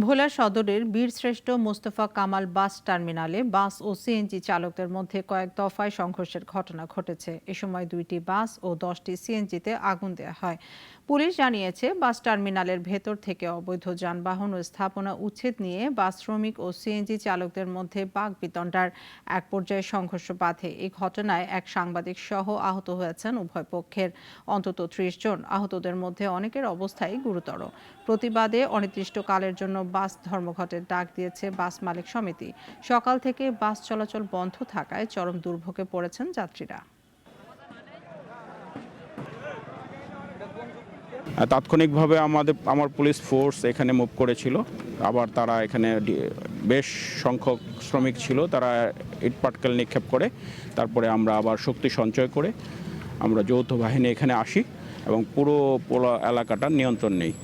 ভোলা সদরের বীরশ্রেষ্ঠ মোস্তফা কামাল বাস টার্মিনালে বাস ও সিএনজি চালকদের মধ্যে কয়েক দফায় সংঘর্ষের ঘটনা ঘটেছে। এ সময় 2টি বাস ও 10টি সিএনজিতে আগুন দেওয়া হয়। পুলিশ জানিয়েছে, বাস টার্মিনালের ভেতর থেকে অবৈধ যানবাহন ও স্থাপনা উচ্ছেদ নিয়ে বাস শ্রমিক ও সিএনজি চালকদের মধ্যে বাকবিতণ্ডার এক পর্যায়ে সংঘর্ষ বাধে। এই ঘটনায় এক সাংবাদিক সহ আহত হয়েছেন উভয় পক্ষের অন্তত 30 জন। আহতদের মধ্যে অনেকের অবস্থাই গুরুতর। প্রতিবাদে অনির্দিষ্টকালের জন্য বাস ধর্মঘটের ডাক দিয়েছে বাস মালিক সমিতি। সকাল থেকে বাস চলাচল বন্ধ থাকায় চরম দুর্ভোগে পড়েছেন যাত্রীরা। তাৎক্ষণিকভাবে আমার পুলিশ ফোর্স এখানে মুভ করেছিল। আবার তারা এখানে বেশ সংখ্যক শ্রমিক ছিল, তারা ইট পাটকেল নিক্ষেপ করে তারপরে আমরা আবার শক্তি সঞ্চয় করে আমরা যৌথ বাহিনী এখানে আসি এবং পুরো এলাকাটা নিয়ন্ত্রণ নেই।